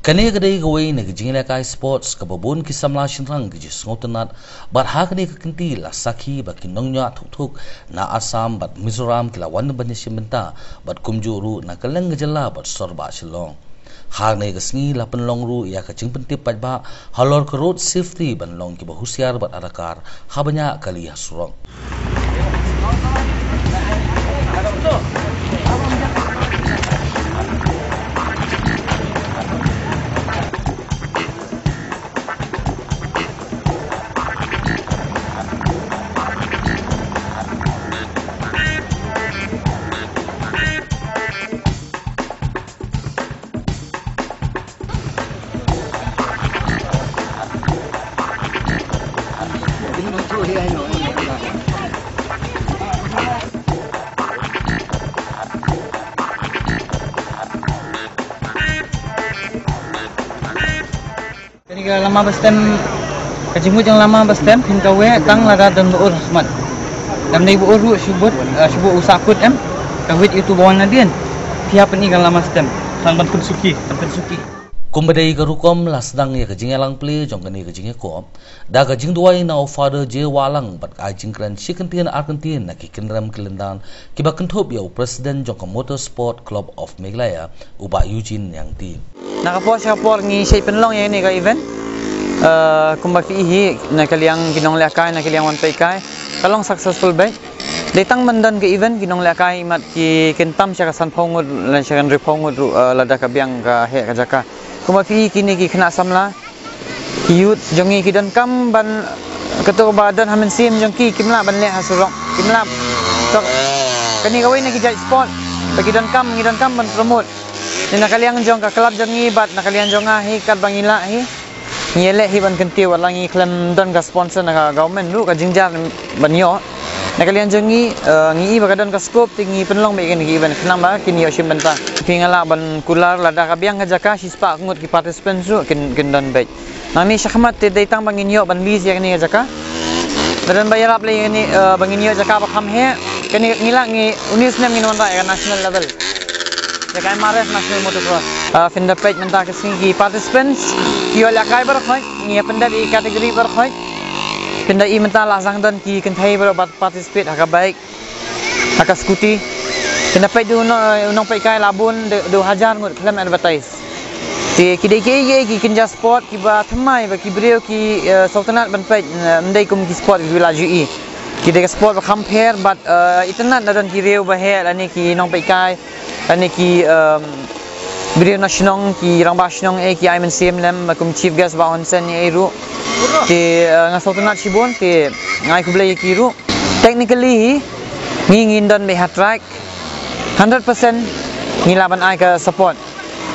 Kani kadai gawai na gijing lekai sports kababun kisamla shinrang gijis ngotenat bat ha kani kakinti la saki ba kinongnya thuk na Assam bat Mizoram kilawan banyashimenta bat kumjuru na kaleng gejala bat sorba shilong. Hang ne gasngi la penlong ru ya kacing pentip pajba halor ke road safety banlong ki bahusiar bat arakar habanya kali hasurong. Kaniga lama bestem kajimut yang lama bestem hinkawe tang lada dan buur mat dan nei buur ru syubut usakut kawit itu bawan nadian tiap ni kan lama bestem sang ban suki Kumbadai garukom lasdang ya kajing elang play jong kani kajing ko da kajing duai na father je walang bat kajing kran shikantian arkantian na kikinram kilendan kibakan thop ya president jong Motorsport Club of Meghalaya uba Eugene yang ti nakapor ngi shay penlong yang ni ka event kumbaki hi na kaliang ginong lakai na kaliang wan kai kalong successful bai datang mandan ke event ginong lakai mat ki kentam sya kasan phongud lan sya kan repongud lada ka biang ka he ka jaka kumbaki kini ki kena samla youth jongi ki dan kam ban ketua badan hamen sim jong ki kimla ban le hasurok kimla to kani gawai na ki jai sport bagi dan kam ban promote ni nakaliang jong ka club jongi bat nakaliang jonga hi kat bangila hi nyele hi ban kenti walangi klem dan ka sponsor na government lu ka jingjar banyo nakaliang jongi ngi bagadan ka scope tingi penlong be kini ban kenamba kini yoshim benta pingala ban kular lada ka biang ka jaka sispa ngut ki participants su kin dan be nami syahmat te datang bangin yo ban lis ya kini jaka dan bayar ap le ni bangin yo jaka ba kham he kini ngila ngi unis nem ngin wanda national level jaka MRF national motocross finda page menta ke singi participants yo la kai bar khoi ngi penda di kategori bar khoi pinda i menta la sang dan ki kenthai bar participate haka baik haka scooty pinda page du nong pai kai labun 2000 ngut film advertise ti ki dei ki kinja sport ki ba thamai ba ki breu ki sultanat ban page ndai kum ki sport ki la GE ki dei sport ba compare but internet dan ki reu ba he ani ki nong pai kai ani ki breu national ki rang ba national ki I sim lem kum chief guest ba onsen ni ru ti nga sultanat sibon ti ngai ku blai ki ru technically ngin dan be hat track 100% ngilaban ai ka support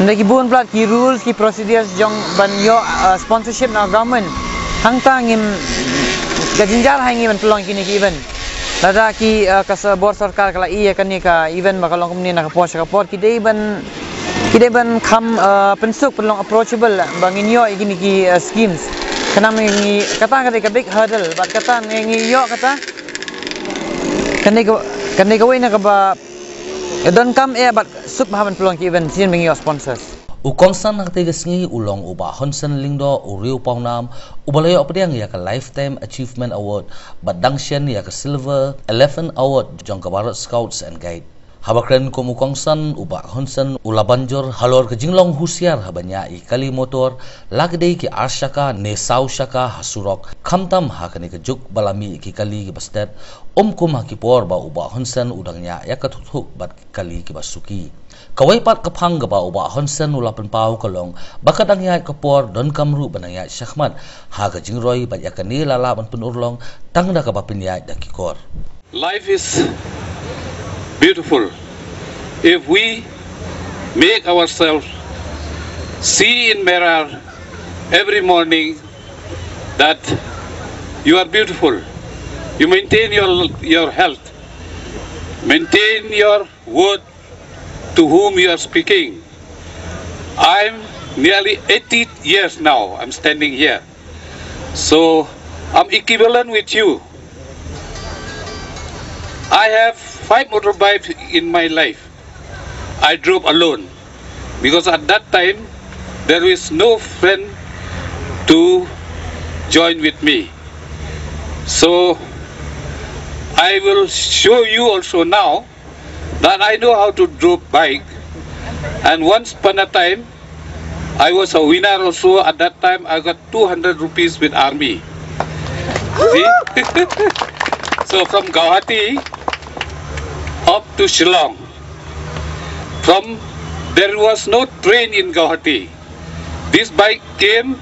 ndaki bun plat ki rules ki procedures jong ban yo sponsorship na government hangta ngim gajinjar hangi ban pelong kini ki event lada ki ka board sarkar kala iya kan ni ka event bakalong kumni na ka port ki dei ban kham pensuk pelong approachable bangin yo igini ki schemes kana ngi kata ka big hurdle bat kata ngi yo kata kan ni gawin na ka ba don kam bat sup haban pelong ki event sin bang yo sponsors ukongsan nakte gasngi ulong uba honsen lingdo uriu paunam ubalayo opdiang ya ka lifetime achievement award badangshen ya ka silver 11 award jong ka Bharat Scouts and Guide habakren ko mukongsan uba honsen ulabanjor halor ka jinglong husiar habanya i kali motor lagdei ki arshaka ne saushaka hasurok khamtam hakani ka juk balami ki kali ki bastet kum ki por ba uba honsen udangnya ya ka thuk bat kali ki basuki kawai pat kapang ba uba honsen ulapan pau kalong bakat ang yat kapor don kamru banang yat syahmat ha ka jingroi bat yakani lalaban penurlong tangda ka bapin yat da kikor. Life is beautiful if we make ourselves see in mirror every morning that you are beautiful. You maintain your health, maintain your word to whom you are speaking. I'm nearly 80 years now, I'm standing here. So I'm equivalent with you. I have 5 motorbikes in my life. I drove alone because at that time there is no friend to join with me. So I will show you also now that I know how to drive bike, and once upon a time I was a winner also. At that time I got 200 rupees with army. See? So from Guwahati up to Shillong. There was no train in Guwahati. This bike came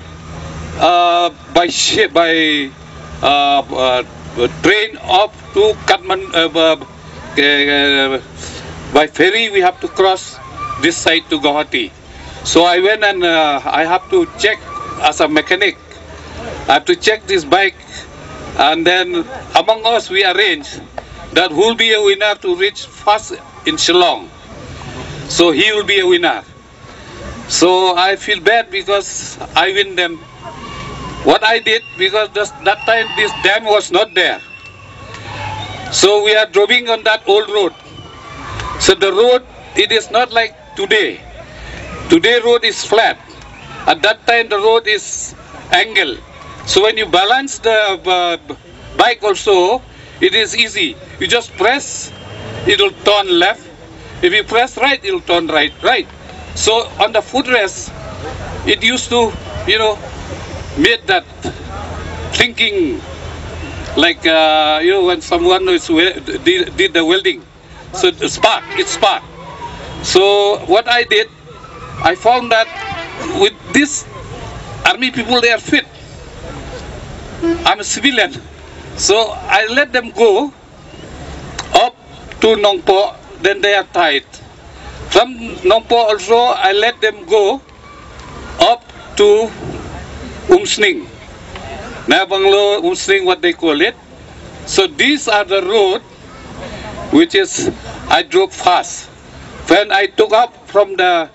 by train up to Kathmandu. By ferry we have to cross this side to Guwahati. So I went and I have to check as a mechanic. I have to check this bike, and then among us we arrange that who will be a winner to reach first in Shillong. So he will be a winner. So I feel bad because I win them. What I did, because that time this dam was not there. So we are driving on that old road. So the road, it is not like today. Today road is flat. At that time the road is angle. So when you balance the bike also, it is easy. You just press, it will turn left. If you press right, it will turn right. So on the footrest, it used to, made that thinking like, when someone did the welding. So it spark. So what I did, I found that with this army people, they are fit. I'm a civilian. So I let them go up to Nong Po, then they are tied. From Nong Po also, I let them go up to Umsning. Nabanglo, Umsning, what they call it. So these are the road which is, I drove fast. When I took up from the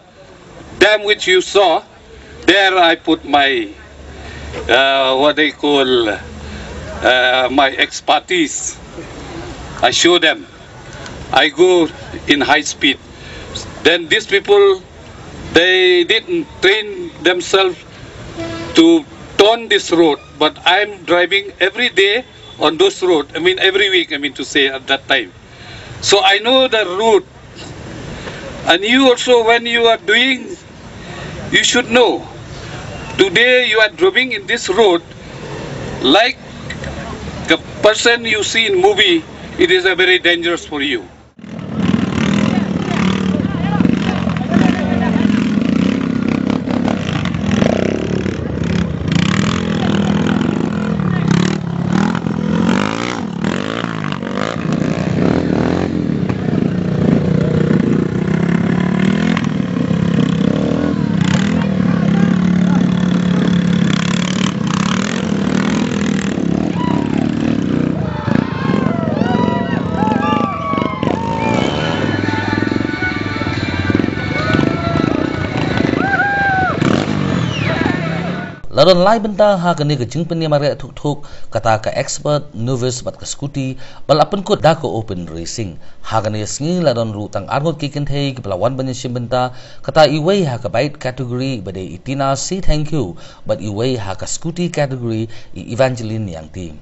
dam which you saw, there I put my, what they call, my expertise. I show them. I go in high speed. Then these people, they didn't train themselves to turn this road, but I'm driving every day on those roads. Every week, to say at that time. So I know the route. And you also, when you are doing, you should know. Today you are driving in this road, like the person you see in movie, it is a very dangerous for you. Laron lai benta ha kani ke jingpen ni mare thuk kata ka expert novice bat ka scooty bal apun ko da ko open racing ha kani sngi laron ru tang arngot ki ken thei ke lawan ban sim benta kata iwei ha ka bike category bade itina si thank you but iwei ha ka scooty category evangeline yang team.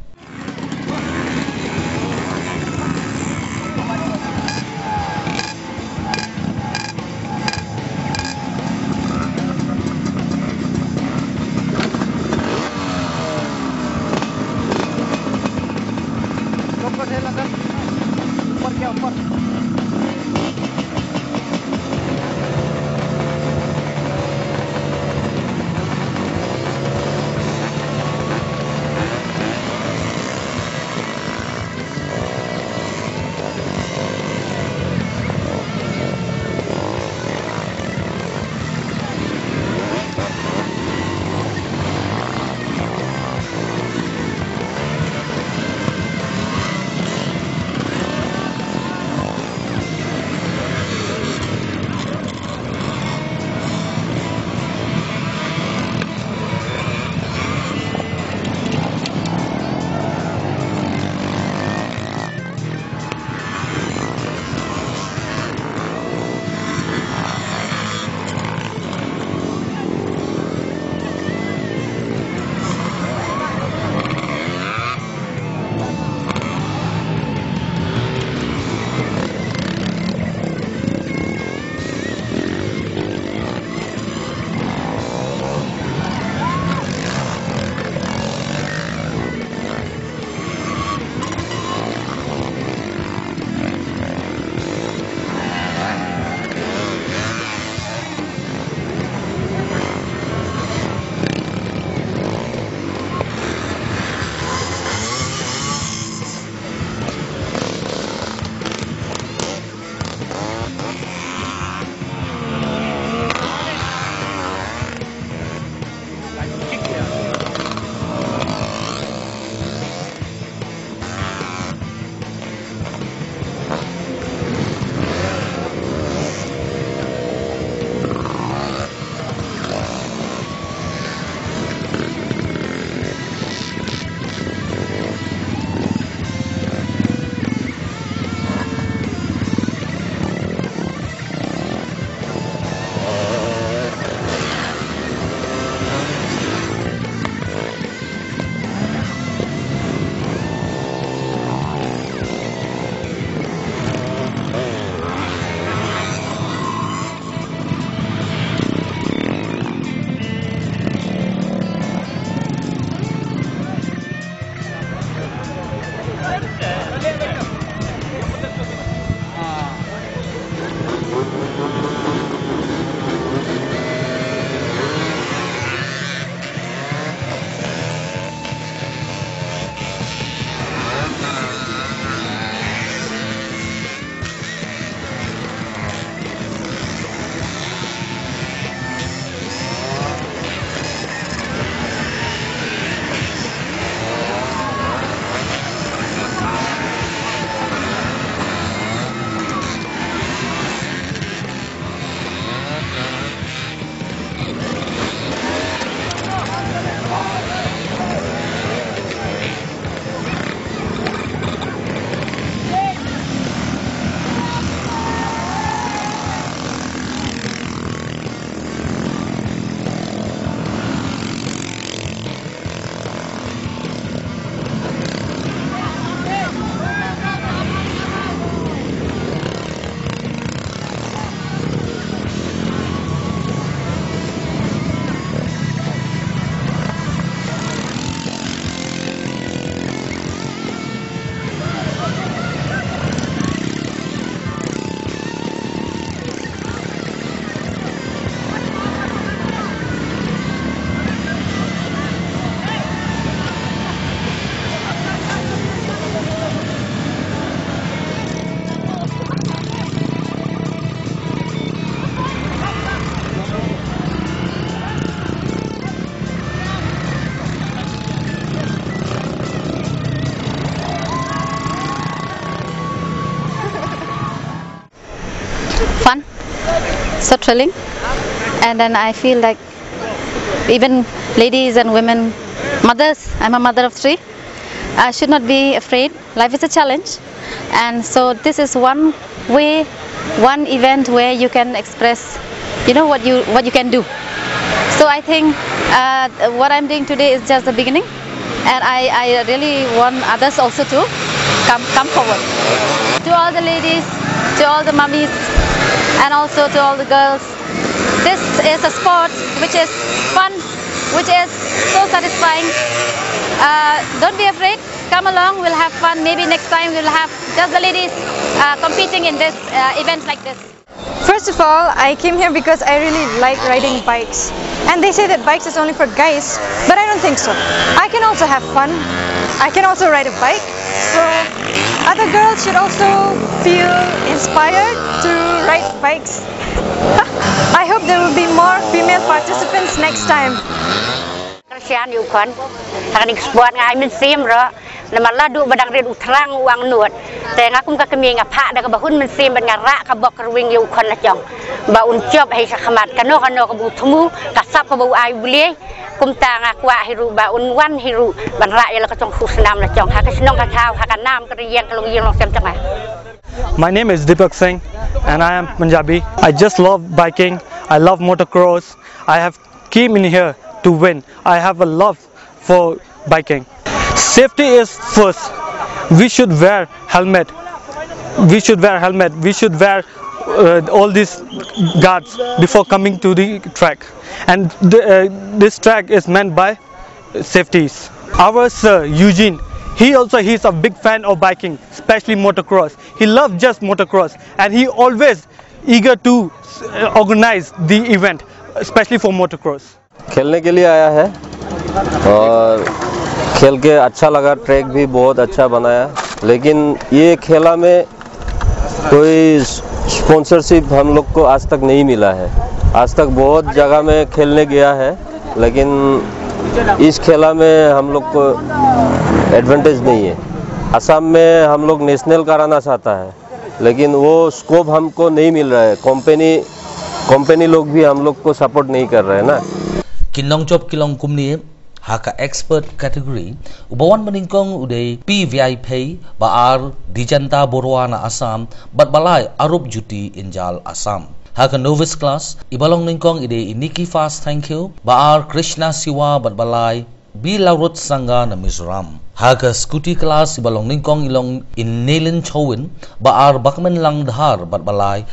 so thrilling, and then I feel like even ladies and women, mothers, I'm a mother of 3, should not be afraid. Life is a challenge, and so this is one way, one event where you can express, what you can do. So I think what I'm doing today is just the beginning, and I really want others also to come forward. To all the ladies, to all the mummies, and also to all the girls, this is a sport which is fun, which is so satisfying. Don't be afraid, come along, we'll have fun. Maybe next time we'll have just the ladies competing in this events like this. First of all, I came here because I really like riding bikes, and they say that bikes is only for guys, but I don't think so. I can also have fun, I can also ride a bike, so other girls should also feel inspired to ride bikes. I hope there will be more female participants next time. Namalla du badang red utrang uang nuat te ngakum ka kemi ngapa da ka bahun men sim ban ngara ka bok ring yu kon la jong ba un job hai sakhamat kano ka bu thumu ka sap ka bu ai bule kum ta nga kwa hiru ba un wan hiru ban ra ya la ka jong khusnam la jong ha ka snong ka thau ha ka nam ka rieng ka long yeng long sem changa. My name is Deepak Singh and I am Punjabi. I just love biking. I love motocross. I have came in here to win. I have a love for biking. Safety is first. We should wear helmet. We should wear all these guards before coming to the track. And this track is meant by safeties. Our sir Eugene, he's a big fan of biking, especially motocross. He loves just motocross, and he always eager to organize the event, especially for motocross. खेलने के लिए आया है और खेल के अच्छा लगा, ट्रैक भी बहुत अच्छा बनाया, लेकिन ये खेला में कोई स्पॉन्सरशिप हम लोग को आज तक नहीं मिला है। आज तक बहुत जगह में खेलने गया है, लेकिन इस खेला में हम लोग को एडवांटेज नहीं है। असम में हम लोग नेशनल कराना चाहता है, लेकिन वो स्कोप हमको नहीं मिल रहा है। कंपनी लोग भी हम लोग को सपोर्ट नहीं कर रहे हैं ना। Kinong job kilong kumni haka expert category ubawan meningkong uday PVIP baar dijanta borwana Assam bat balai arup juti injal Assam. Haka novice class ibalong ningkong ide iniki fast thank you baar Krishna Siwa bat balai bi laurut sangga na Mizoram. Haka scooty class ibalong ningkong ilong in Nelen Chowin baar bakmen lang dhar bat balai